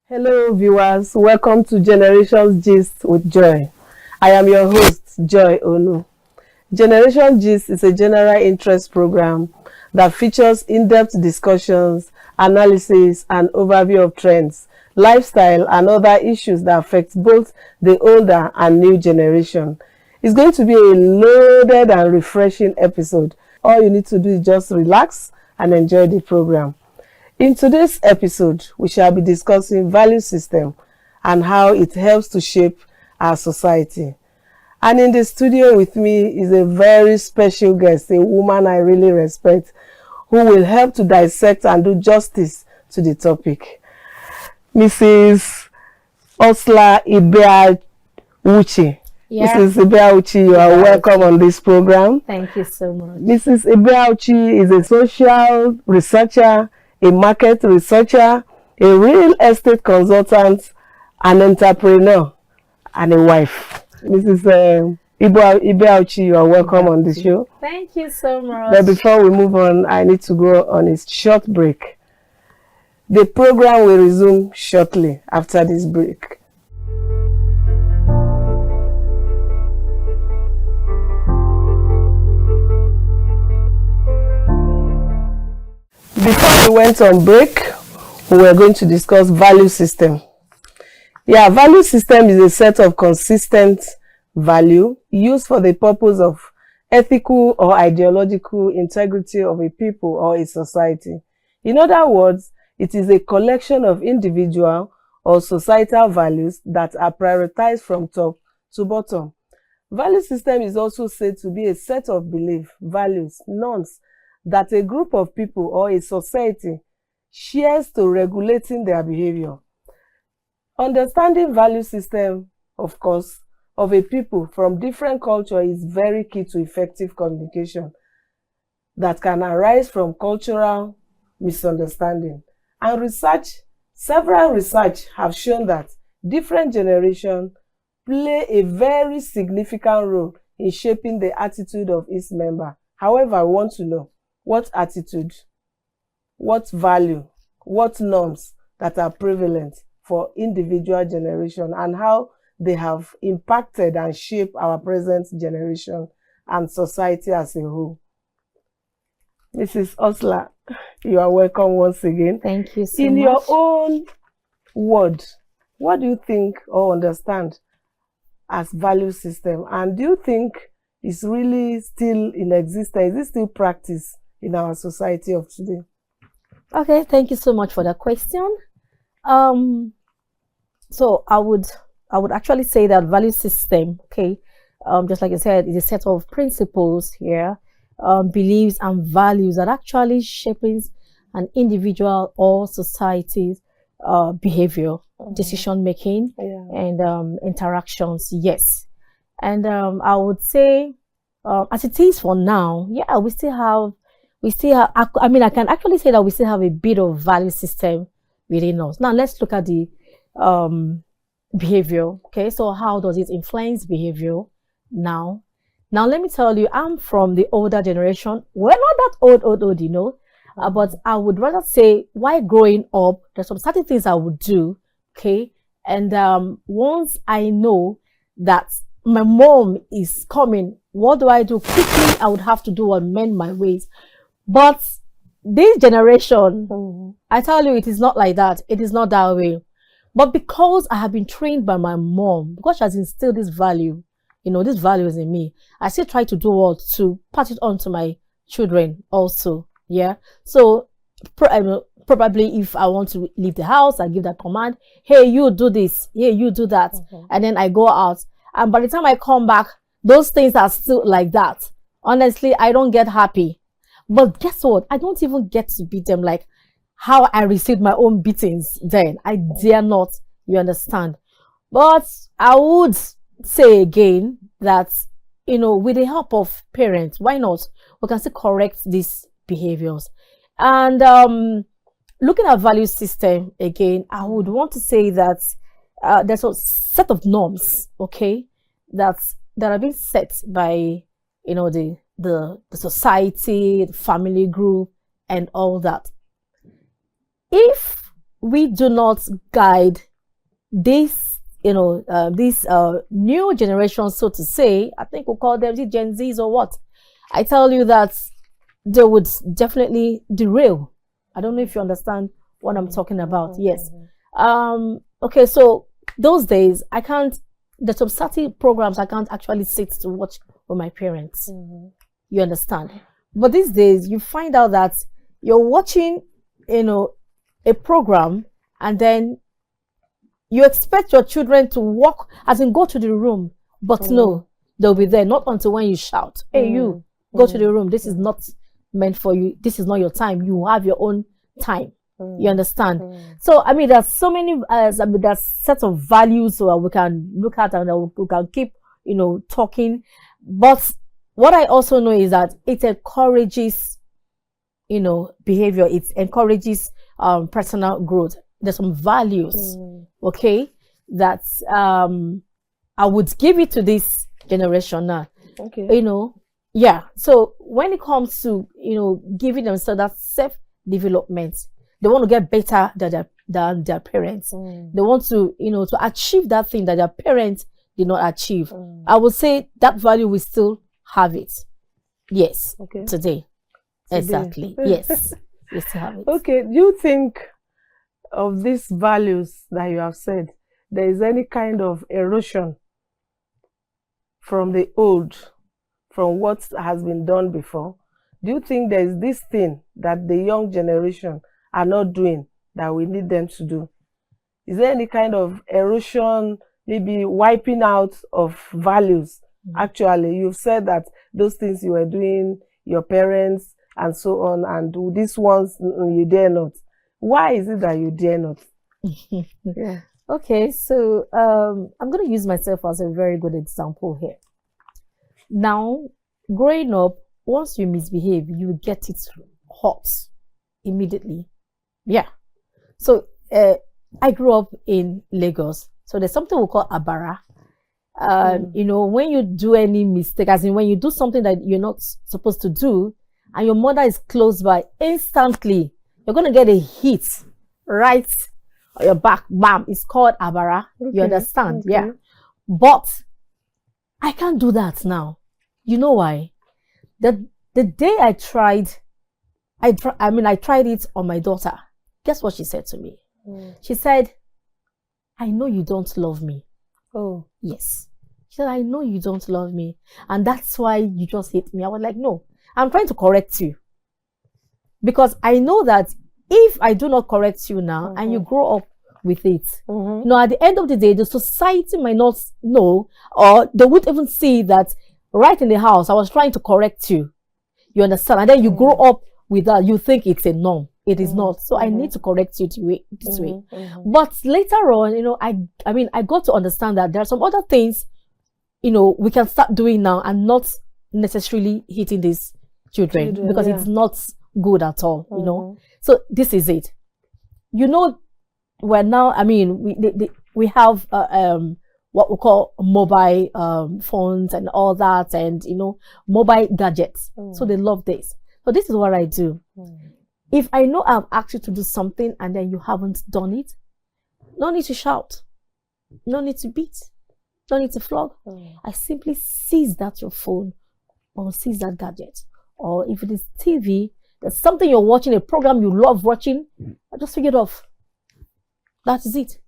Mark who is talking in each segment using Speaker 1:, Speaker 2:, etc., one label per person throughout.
Speaker 1: Hello viewers, welcome to Generations Gist with Joy. I am your host, Joy Onu. Generation Gist is a general interest program that features in-depth discussions, analysis, and overview of trends, lifestyle, and other issues that affect both the older and new generation. It's going to be a loaded and refreshing episode. All you need to do is just relax and enjoy the program. In today's episode, we shall be discussing value system and how it helps to shape our society. And in the studio with me is a very special guest, a woman I really respect, who will help to dissect and do justice to the topic. Mrs. Ursula Ibeawuchi.
Speaker 2: Yeah.
Speaker 1: Mrs. Ibeawuchi, you are welcome on this program.
Speaker 2: Thank you so much.
Speaker 1: Mrs. Ibeawuchi is a social researcher, a market researcher, a real estate consultant, an entrepreneur, and a wife. Mrs. Ibeawuchi, you are welcome on the show.
Speaker 2: Thank you so much.
Speaker 1: But before we move on, I need to go on a short break. The program will resume shortly after this break. Before we went on break, we were going to discuss value system. Yeah, value system is a set of consistent value used for the purpose of ethical or ideological integrity of a people or a society. In other words, it is a collection of individual or societal values that are prioritized from top to bottom. Value system is also said to be a set of beliefs, values, norms that a group of people or a society shares to regulating their behavior. Understanding value system, of course, of a people from different culture is very key to effective communication that can arise from cultural misunderstanding. And several research have shown that different generations play a very significant role in shaping the attitude of its member. However, I want to know what attitude, what value, what norms that are prevalent for individual generation and how they have impacted and shaped our present generation and society as a whole. Mrs. Ursula, you are welcome once again.
Speaker 2: Thank you so
Speaker 1: much. In
Speaker 2: much.
Speaker 1: your own word, what do you think or understand as value system? And do you think it's really still in existence? Is it still practiced in our society of today?
Speaker 2: Okay, thank you so much for that question. So I would actually say that value system, okay, just like you said, is a set of principles here, beliefs and values that actually shapes an individual or society's behavior, decision making, and interactions. Yes, and I would say, as it is for now, yeah, we still have. I mean, I can actually say that we still have a bit of value system within us. Now, let's look at the behavior. Okay, so how does it influence behavior now? Now, let me tell you, I'm from the older generation. We're not that old, you know, but I would rather say, while growing up, there's some certain things I would do, okay? And once I know that my mom is coming, what do? Quickly, I would have to do and mend my ways. But this generation, I tell you, it is not like that. It is not that way. But because I have been trained by my mom, because she has instilled this value, you know, this value is in me, I still try to do all to pass it on to my children also. Yeah. So probably if I want to leave the house, I give that command, hey, you do this, hey, you do that. And then I go out. And by the time I come back, those things are still like that. Honestly, I don't get happy. But guess what? I don't even get to beat them like how I received my own beatings then. I dare not, you understand? But I would say again that, with the help of parents, why not? We can still correct these behaviors. And looking at value system again, I would want to say that there's a set of norms, okay, that are being set by, the society, the family group, and all that. If we do not guide this, this new generation, so to say, I think we'll call them the Gen Zs or what, I tell you that they would definitely derail. I don't know if you understand what I'm talking about. Yes. Okay, so those days, the substantive programs, I can't actually sit to watch with my parents. You understand? But these days, you find out that you're watching, a program, and then you expect your children to walk, as in go to the room. But no, they'll be there, not until when you shout, hey, you, go to the room. This is not meant for you. This is not your time. You have your own time. You understand? So, I mean, there's so many, there's sets of values we can look at, and we can keep, talking. But what I also know is that it encourages, behavior. It encourages personal growth. There's some values, okay, that I would give it to this generation now.
Speaker 1: Okay.
Speaker 2: Yeah. So when it comes to, giving themselves that self-development, they want to get better than their parents. They want to, to achieve that thing that their parents did not achieve. I would say that value will still have it. Yes. Okay. Today. Exactly. Yes. We still have it.
Speaker 1: Okay. Do you think of these values that you have said, there is any kind of erosion from the old, from what has been done before? Do you think there is this thing that the young generation are not doing that we need them to do? Is there any kind of erosion, maybe wiping out of values? Actually, you've said that those things you were doing, your parents and so on, and these ones you dare not. Why is it that you dare not?
Speaker 2: Yeah. Okay, so I'm going to use myself as a very good example here. Now, growing up, once you misbehave, you get it hot immediately. Yeah. So I grew up in Lagos. So there's something we call abara. When you do any mistake, as in when you do something that you're not supposed to do, and your mother is close by, instantly, you're going to get a hit right on your back. Bam. It's called abara. Okay. You understand? Okay. Yeah. But I can't do that now. You know why? The day I tried it on my daughter. Guess what she said to me? She said, I know you don't love me. Oh. Yes. She said, I know you don't love me. And that's why you just hate me. I was like, no, I'm trying to correct you. Because I know that if I do not correct you now and you grow up with it, at the end of the day, the society might not know, or they would even see that right in the house, I was trying to correct you. You understand? And then you grow up with that, you think it's a norm. It is not. So I need to correct you this way. But later on, I got to understand that there are some other things, we can start doing now and not necessarily hitting these children because it's not good at all, So this is it. We're now, we have what we call mobile phones and all that, and mobile gadgets. So they love this. So this is what I do. If I know I've asked you to do something and then you haven't done it, no need to shout, no need to beat, no need to flog. I simply seize that your phone or seize that gadget. Or if it is TV, there's something you're watching, a program you love watching, I just take it off. That is it.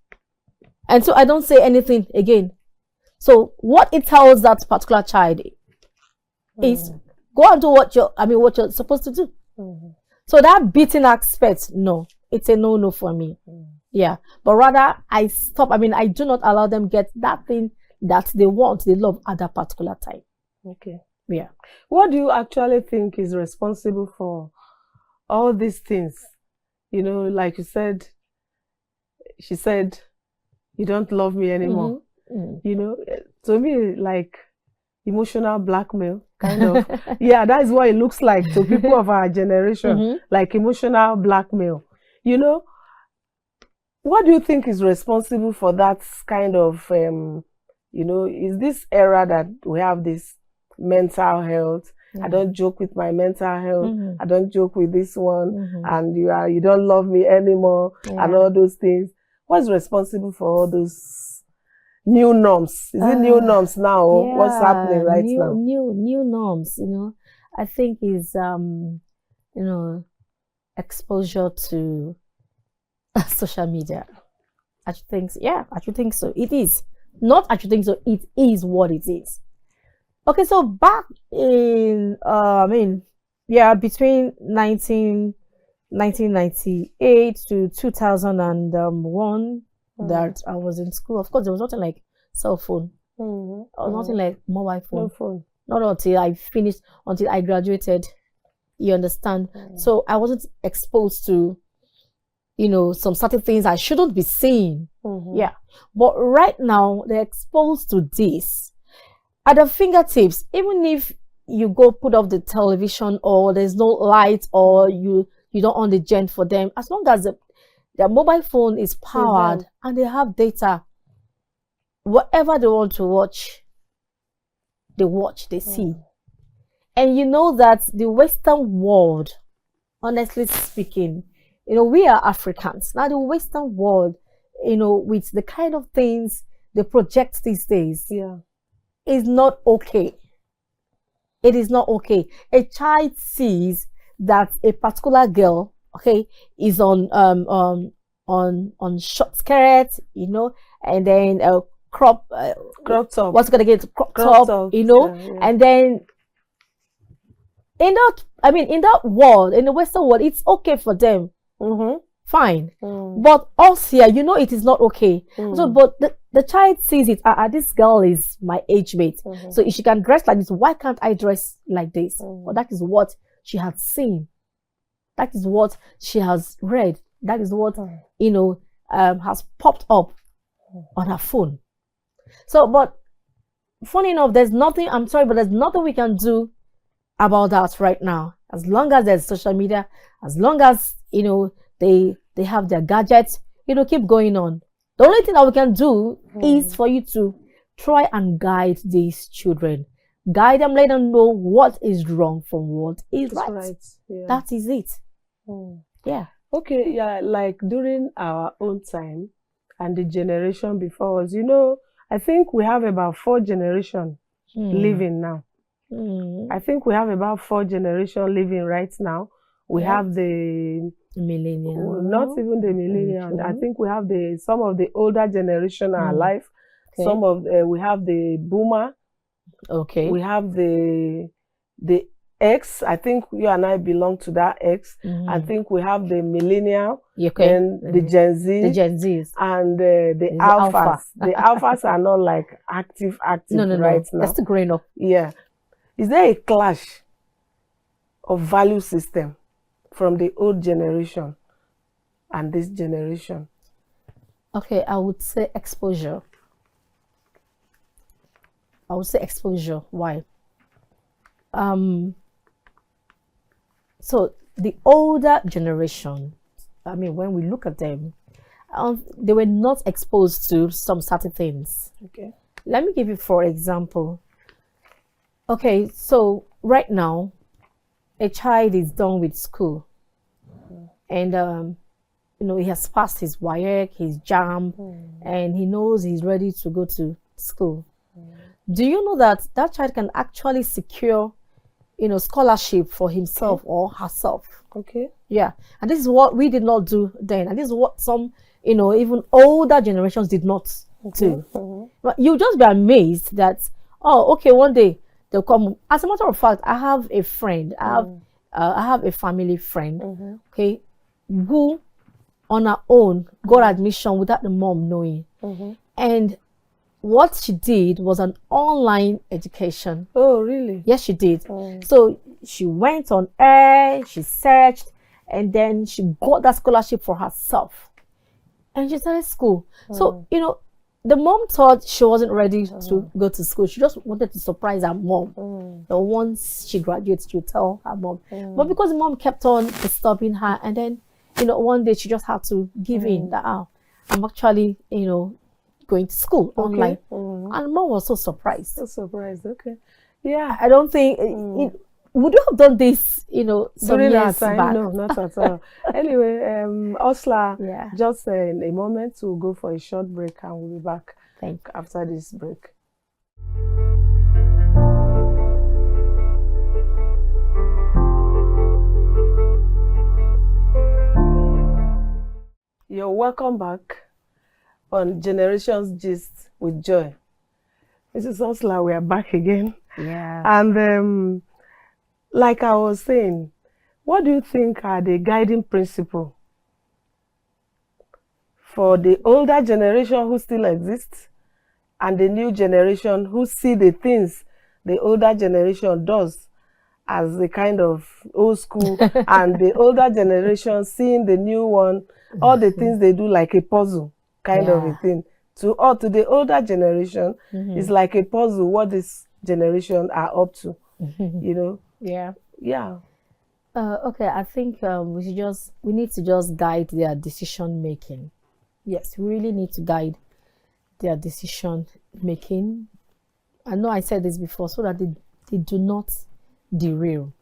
Speaker 2: And so I don't say anything again. So what it tells that particular child is go and do what you're supposed to do. So that beating aspect, no, it's a no for me. Yeah. But rather I stop. I do not allow them get that thing that they want, they love at that particular time.
Speaker 1: Okay.
Speaker 2: Yeah.
Speaker 1: What do you actually think is responsible for all these things? You know, like you said, she said, you don't love me anymore. You know, to me, like emotional blackmail, kind of. Yeah, that's what it looks like to people of our generation, like emotional blackmail. You know, what do you think is responsible for that kind of, you know, is this era that we have this mental health? I don't joke with my mental health. I don't joke with this one, and you don't love me anymore, and all those things. What's responsible for all those new norms? Is it new norms now? Or what's happening right now?
Speaker 2: New norms, you know, I think is you know, exposure to social media. I should think, I should think so. It is. Not I should think so, it is what it is. Okay, so back in between 1998 to 2001 that I was in school. Of course, there was nothing like cell phone. There was nothing like mobile phone.
Speaker 1: No phone.
Speaker 2: Not until I finished, until I graduated. You understand? So I wasn't exposed to, you know, some certain things I shouldn't be seeing. Yeah. But right now, they're exposed to this at the fingertips. Even if you go put off the television or there's no light or you don't on the gen for them, as long as their mobile phone is powered and they have data, whatever they want to watch, they see. And you know that the Western world, honestly speaking, you know, we are Africans. Now the Western world, you know, with the kind of things they project these days, is not okay. It is not okay. A child sees that a particular girl, okay, is on short skirt, you know, and then a crop
Speaker 1: top.
Speaker 2: What's gonna get crop top, you know, and then in that world, in the Western world, it's okay for them. Fine. But us here, you know, it is not okay. So, but the child sees it. This girl is my age mate. So if she can dress like this, why can't I dress like this? Well, that is what she has seen. That is what she has read. That is what, you know, has popped up on her phone. So, but funny enough, there's nothing, I'm sorry, but there's nothing we can do about that right now. As long as there's social media, as long as, you know, they have their gadgets, you know, keep going on. The only thing that we can do is for you to try and guide these children. Guide them, let them know what is wrong from what is right. That is it. Yeah.
Speaker 1: Okay, yeah, like during our own time and the generation before us, you know, I think we have about 4 generations living now. I think we have about 4 generations living right now. We have the
Speaker 2: millennial,
Speaker 1: not even the millennial. I think we have some of the older generation are alive. Some of we have the boomer.
Speaker 2: Okay.
Speaker 1: We have the X. I think you and I belong to that X. I think we have the millennial and the Gen Z.
Speaker 2: The Gen Zs.
Speaker 1: And the alphas.
Speaker 2: Alpha.
Speaker 1: The alphas are not like active
Speaker 2: no,
Speaker 1: right now.
Speaker 2: That's still growing up.
Speaker 1: Yeah. Is there a clash of value system from the old generation and this generation?
Speaker 2: Okay, I would say exposure. Why? So the older generation, I mean, when we look at them, they were not exposed to some certain things.
Speaker 1: Okay.
Speaker 2: Let me give you, for example. Okay, so right now, a child is done with school, and you know, he has passed his WAEC, his JAM, and he knows he's ready to go to school. Do you know that that child can actually secure, you know, scholarship for himself or herself?
Speaker 1: Okay.
Speaker 2: Yeah, and this is what we did not do then, and this is what some, you know, even older generations did not do. But you just be amazed that, oh, okay, one day they'll come. As a matter of fact, I have a friend. I have a family friend. Okay, who on her own got admission without the mom knowing, and what she did was an online education.
Speaker 1: Oh, really?
Speaker 2: Yes, she did. So she went on air, she searched, and then she got that scholarship for herself. And she started school. So, you know, the mom thought she wasn't ready to go to school. She just wanted to surprise her mom. And once she graduates, she'll tell her mom. But because the mom kept on disturbing her, and then, you know, one day she just had to give in that, I'm actually, you know, going to school online. And mom was so surprised.
Speaker 1: So surprised. Okay. Yeah.
Speaker 2: I don't think would you have done this, you know, some
Speaker 1: during our
Speaker 2: years
Speaker 1: time?
Speaker 2: back?
Speaker 1: No, not at all. Anyway, Ursula,
Speaker 2: Yeah.
Speaker 1: just in a moment we'll go for a short break and we'll be back after this break. You're welcome back on Generations Gist with Joy. Mrs. Ursula, we are back again.
Speaker 2: Yeah.
Speaker 1: And like I was saying, what do you think are the guiding principles for the older generation who still exists and the new generation who see the things the older generation does as a kind of old school and the older generation seeing the new one, all the things they do like a puzzle kind of a thing. To the older generation, it's like a puzzle what this generation are up to, you know?
Speaker 2: Yeah.
Speaker 1: Yeah.
Speaker 2: Okay, I think we need to just guide their decision making. Yes, we really need to guide their decision making. I know I said this before, so that they do not derail.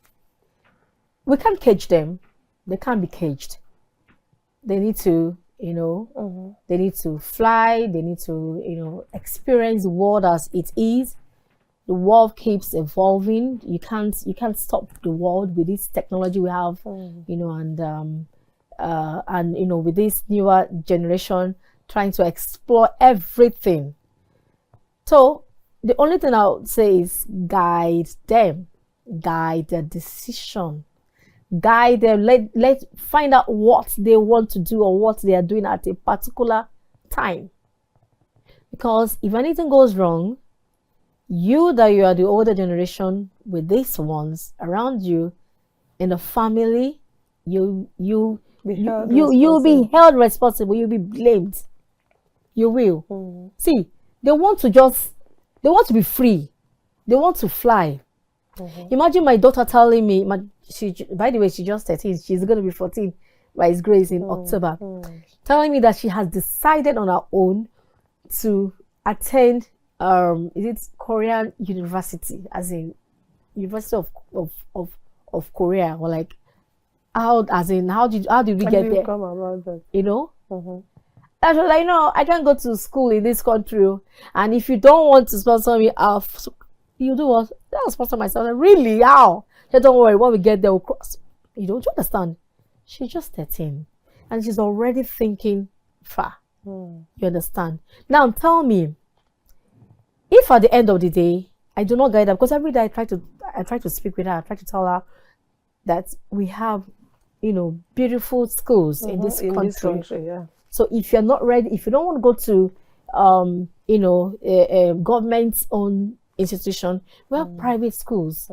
Speaker 2: We can't cage them. They can't be caged. They need to, you know, they need to fly. They need to, you know, experience the world as it is. The world keeps evolving. You can't stop the world with this technology we have, you know, and you know, with this newer generation trying to explore everything. So the only thing I would say is guide them, guide their decision, guide them. Let find out what they want to do or what they are doing at a particular time. Because if anything goes wrong, you are the older generation with these ones around you in the family, you'll be held responsible. You'll be blamed. You will. See, they want to be free. They want to fly. Imagine my daughter telling me, by the way, she's just 13. She's going to be 14 by His grace in October. Telling me that she has decided on her own to attend is it Korean University, as in University of Korea, or like how did we get there?
Speaker 1: Come about that?
Speaker 2: You know? I was like, no, I can't go to school in this country, and if you don't want to sponsor me, you do what? I'll sponsor myself. Like, really? How? Said, don't worry, when we get there, we'll cross. You don't understand? She's just 13, and she's already thinking far. You understand? Now tell me, if at the end of the day I do not guide her, because every day I try to speak with her, I try to tell her that we have, you know, beautiful schools in this country. Yeah. So if you're not ready, if you don't want to go to you know, a government-owned institution, we have private schools.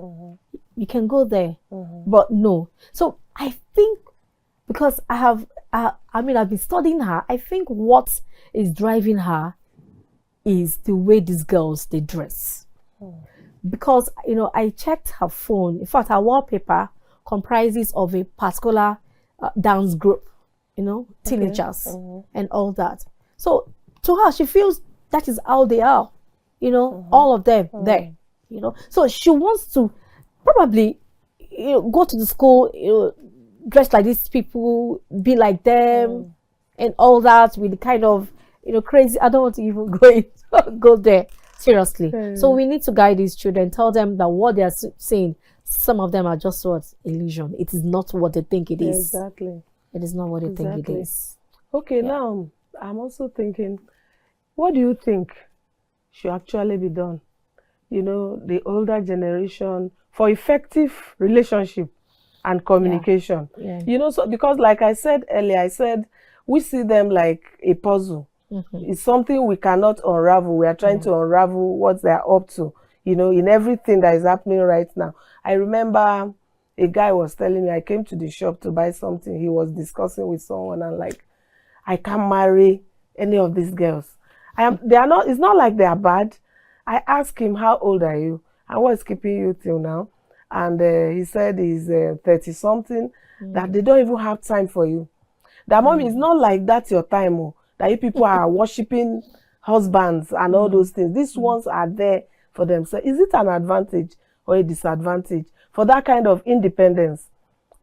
Speaker 2: You can go there, but no. So I think, because I've been studying her, I think what is driving her is the way these girls, they dress. Because, you know, I checked her phone. In fact, her wallpaper comprises of a particular dance group, you know, teenagers and all that. So to her, she feels that is how they are, you know, all of them there, you know. So she wants to probably, you know, go to the school, you know, dress like these people, be like them, and all that, with the kind of, you know, crazy. I don't want to even go there, seriously. So we need to guide these children, tell them that what they are seeing, some of them are just what, illusion. It is not what they think it is.
Speaker 1: Exactly.
Speaker 2: It is not what they think it is.
Speaker 1: Okay, now I'm also thinking, what do you think should actually be done? You know, the older generation, for effective relationship and communication. You know, so because like I said earlier, I said we see them like a puzzle. It's something we cannot unravel. We are trying to unravel what they are up to, you know, in everything that is happening right now. I remember a guy was telling me, I came to the shop to buy something. He was discussing with someone and like, I can't marry any of these girls. They are not, it's not like they are bad. I asked him, how old are you? And what's keeping you till now? And he said he's 30 something, that they don't even have time for you. That mommy, it's not like that's your time, oh, that you people are worshiping husbands and all those things. These ones are there for themselves. Is it an advantage or a disadvantage for that kind of independence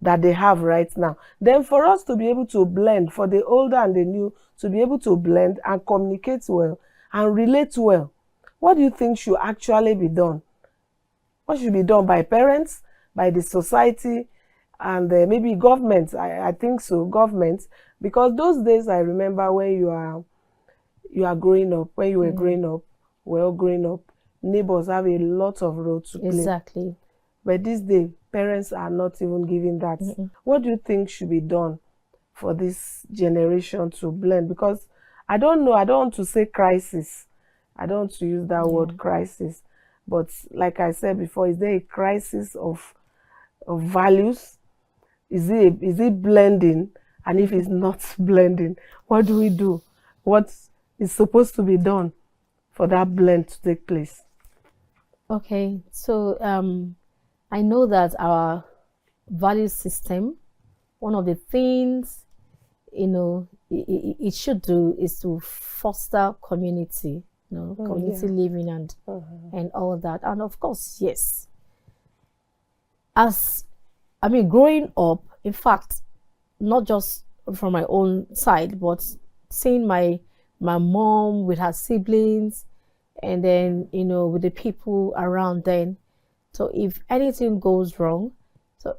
Speaker 1: that they have right now? Then for us to be able to blend, for the older and the new to be able to blend and communicate well and relate well, what do you think should actually be done? What should be done by parents, by the society, and maybe government? I think so, government, because those days I remember when you are growing up, when you were growing up, we're all growing up, neighbors have a lot of role to play.
Speaker 2: Exactly.
Speaker 1: But these days, parents are not even giving that. What do you think should be done for this generation to blend? Because I don't know, I don't want to say crisis. I don't want to use that word crisis. But like I said before, is there a crisis of values? Is it blending? And if it's not blending, what do we do? What is supposed to be done for that blend to take place?
Speaker 2: Okay, so I know that our value system, one of the things, you know, it should do is to foster community, you know, community living and all that. And of course, yes, growing up, in fact, not just from my own side, but seeing my mom with her siblings, and then, you know, with the people around then. So if anything goes wrong, so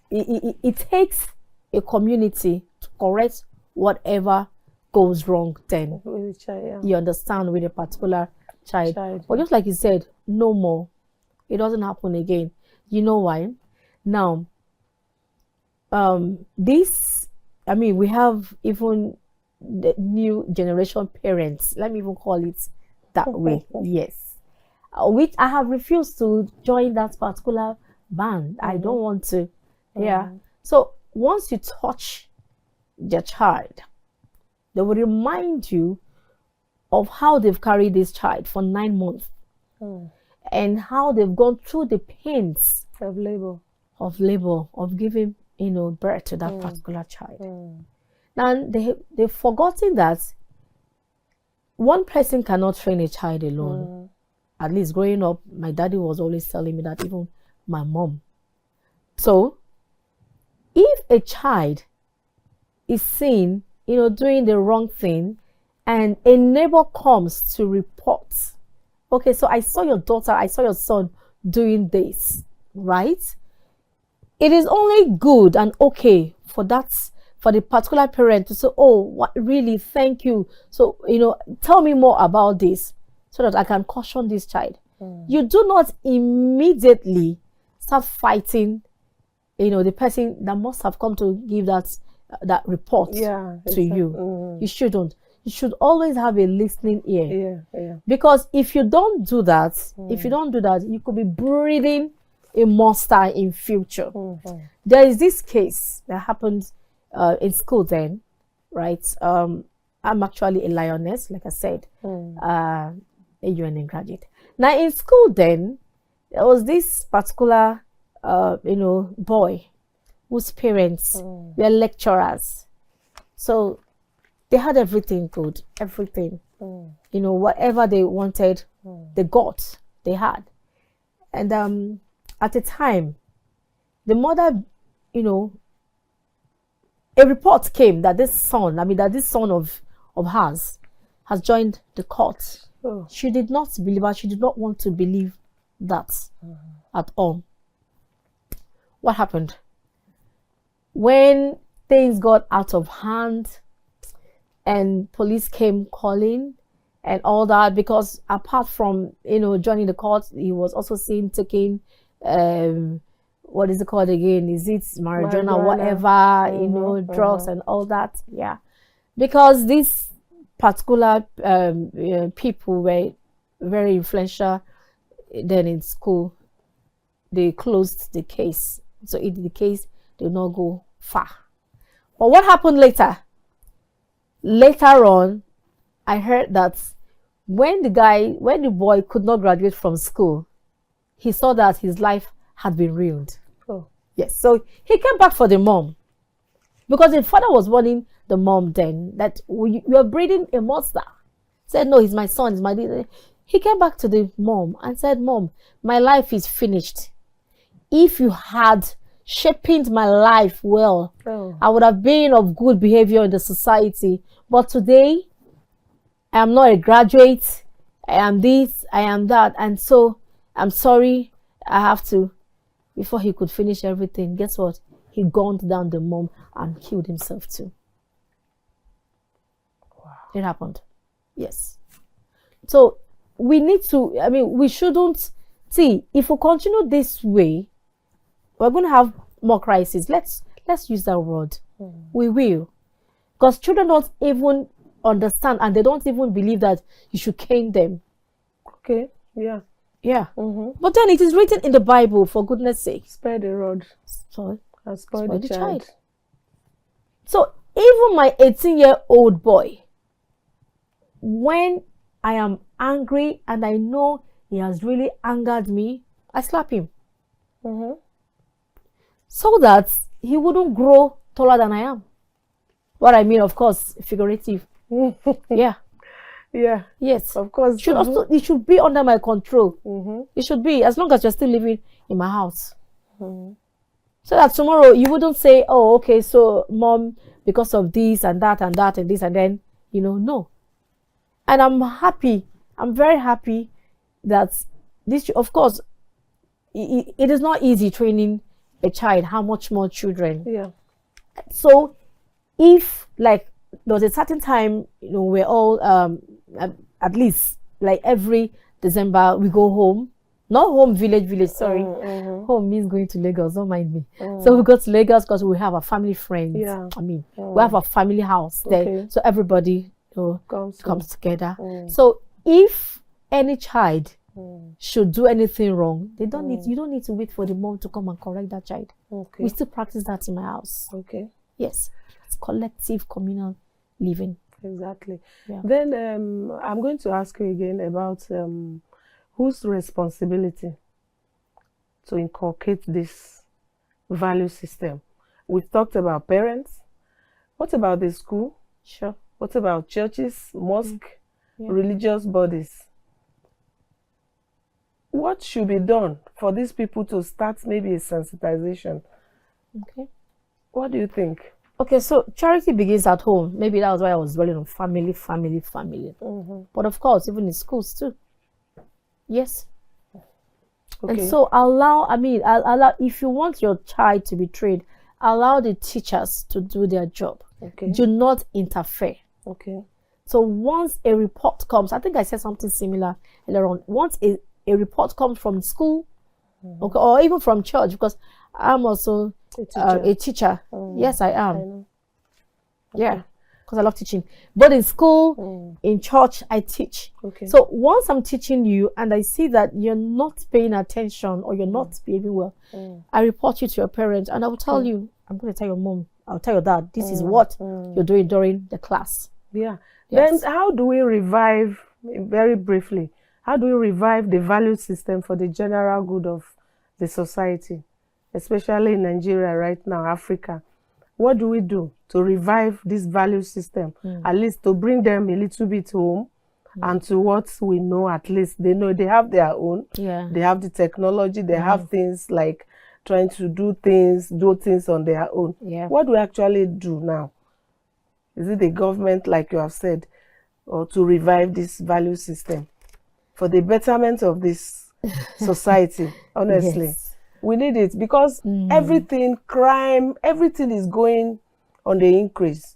Speaker 2: it takes a community to correct whatever goes wrong then.
Speaker 1: With the child,
Speaker 2: You understand, with a particular child. But just like you said, no more. It doesn't happen again. You know why? Now, we have even the new generation parents, let me even call it that way. Yes, which I have refused to join that particular band. I don't want to. So once you touch the child, they will remind you of how they've carried this child for 9 months and how they've gone through the pains
Speaker 1: of labor
Speaker 2: of giving, you know, birth to that particular child. And they've forgotten that one person cannot train a child alone. At least growing up, my daddy was always telling me that, even my mom. So if a child is seen, you know, doing the wrong thing, and a neighbor comes to report, okay, so I saw your daughter, I saw your son doing this, right? It is only good and okay for the particular parent to say, oh, what, really, thank you. So, you know, tell me more about this so that I can caution this child. You do not immediately start fighting, you know, the person that must have come to give that report to you. You shouldn't. You should always have a listening ear. Because if you don't do that, you could be breeding a monster in future. There is this case that happened in school then, right? I'm actually a lioness, like I said, a UNN graduate. Now in school then, there was this particular, boy whose parents were lecturers. So they had everything good, everything. You know, whatever they wanted, they got, they had. And at the time, the mother, you know, a report came that this son of hers has joined the court. She did not believe her. She did not want to believe that at all. What happened? When things got out of hand and police came calling and all that, because apart from, you know, joining the court, he was also seen taking what is it called again? Is it marijuana, whatever, you know, drugs and all that? Yeah. Because these particular people were very influential then in school, they closed the case. So in the case did not go far. But what happened later? Later on, I heard that when the boy could not graduate from school, he saw that his life had been ruined.
Speaker 1: Oh.
Speaker 2: Yes. So he came back for the mom. Because the father was warning the mom then that you are breeding a monster. Said, no, he's my son, he's my leader. He came back to the mom and said, Mom, my life is finished. If you had shaped my life well, I would have been of good behavior in the society. But today, I am not a graduate. I am this, I am that. And so, I'm sorry, I have to. Before he could finish everything, guess what? He gunned down the mom and killed himself too.
Speaker 1: Wow.
Speaker 2: It happened. Yes. So, we need to, we shouldn't, see, if we continue this way, we're going to have more crises. Let's use that word. We will. Because children don't even understand and they don't even believe that you should cane them.
Speaker 1: Okay, yeah.
Speaker 2: Yeah. But then it is written in the Bible, for goodness sake.
Speaker 1: Spare the rod.
Speaker 2: Sorry.
Speaker 1: And spoil the child.
Speaker 2: So even my 18-year-old boy, when I am angry and I know he has really angered me, I slap him. So that he wouldn't grow taller than I am. What I mean, of course, figurative. Yeah.
Speaker 1: Yeah.
Speaker 2: Yes.
Speaker 1: Of course.
Speaker 2: It should be under my control. It should be, as long as you're still living in my house. So that tomorrow you wouldn't say, oh, okay, so mom, because of this and that and that and this and then, no. And I'm happy. I'm very happy that this, of course, it is not easy training a child, how much more children.
Speaker 1: Yeah.
Speaker 2: So if like there was a certain time, we're all at least like every December we go home. Not home, village, sorry. Home means going to Lagos, don't mind me. So we go to Lagos because we have a family friends.
Speaker 1: Yeah.
Speaker 2: We have a family house there.
Speaker 1: Okay.
Speaker 2: So everybody comes together. So if any child should do anything wrong, you don't need to wait for the mom to come and correct that child.
Speaker 1: Okay.
Speaker 2: We still practice that in my house.
Speaker 1: Okay.
Speaker 2: Yes. It's collective communal living.
Speaker 1: Exactly.
Speaker 2: Yeah.
Speaker 1: Then I'm going to ask you again about whose responsibility to inculcate this value system. We've talked about parents. What about the school?
Speaker 2: Sure.
Speaker 1: What about churches, mosque, religious bodies? What should be done for these people to start maybe a sensitization?
Speaker 2: Okay.
Speaker 1: What do you think?
Speaker 2: Okay, so charity begins at home. Maybe that was why I was dwelling on family. But of course, even in schools too. Yes. Okay. And so allow, if you want your child to be trained, allow the teachers to do their job.
Speaker 1: Okay.
Speaker 2: Do not interfere.
Speaker 1: Okay.
Speaker 2: So once a report comes, I think I said something similar earlier on. Once a report comes from school, okay, or even from church, because I'm also a teacher. Yes, I am.
Speaker 1: I know.
Speaker 2: Yeah, because I love teaching. But in school, in church, I teach.
Speaker 1: Okay.
Speaker 2: So once I'm teaching you and I see that you're not paying attention or you're not behaving well, I report you to your parents and I will tell you, I'm going to tell your mom, I'll tell your dad, this is what you're doing during the class.
Speaker 1: Yeah.
Speaker 2: Yes.
Speaker 1: Then how do we revive, very briefly, how do we revive the value system for the general good of the society, especially in Nigeria right now, Africa? What do we do to revive this value system, at least to bring them a little bit home and to what we know, at least they know they have their own, they have the technology, they have things like trying to do things on their own. What do we actually do now? Is it the government, like you have said, or to revive this value system for the betterment of this society? Honestly.
Speaker 2: Yes.
Speaker 1: We need it because everything, crime, everything is going on the increase.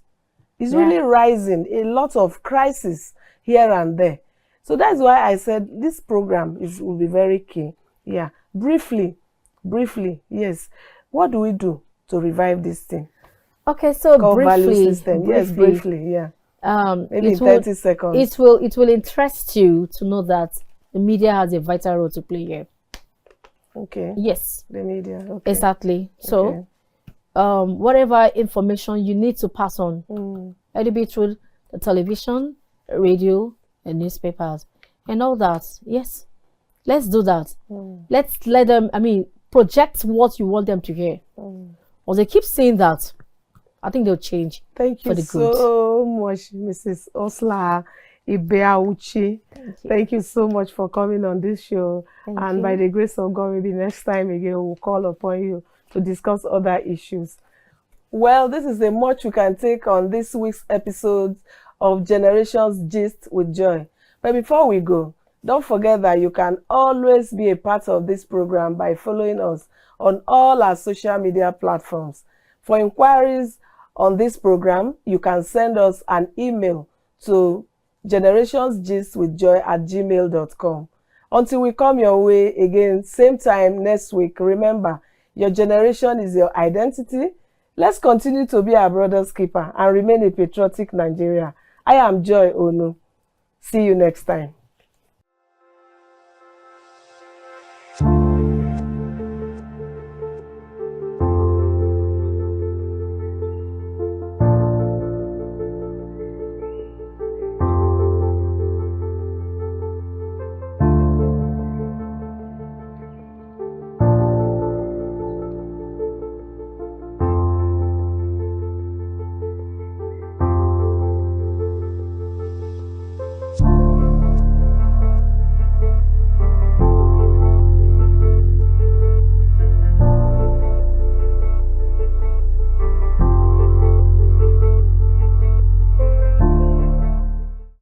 Speaker 1: It's really rising. A lot of crisis here and there. So that's why I said this program will be very key. Yeah. Briefly, briefly, yes. What do we do to revive this thing?
Speaker 2: Okay, so
Speaker 1: Called value
Speaker 2: briefly,
Speaker 1: system. Yes, briefly, yeah. Maybe in 30 seconds.
Speaker 2: It will interest you to know that the media has a vital role to play here.
Speaker 1: Okay.
Speaker 2: Yes.
Speaker 1: The media. Okay.
Speaker 2: Exactly. So, whatever information you need to pass on, let it be through the television, radio, and newspapers, and all that. Yes. Let's do that. Let's let them, project what you want them to hear. Or they keep saying that, I think they'll change.
Speaker 1: Thank you so much, Mrs. Ursula Ibeawuchi. Thank you so much for coming on this show. And by the grace of God, maybe next time again, we'll call upon you to discuss other issues. Well, this is the much we can take on this week's episode of Generations Gist with Joy. But before we go, don't forget that you can always be a part of this program by following us on all our social media platforms. For inquiries on this program, you can send us an email to generationsgistwithjoy@gmail.com. Until we come your way again, same time next week, remember, your generation is your identity. Let's continue to be our brother's keeper and remain a patriotic Nigeria. I am Joy Onu. See you next time.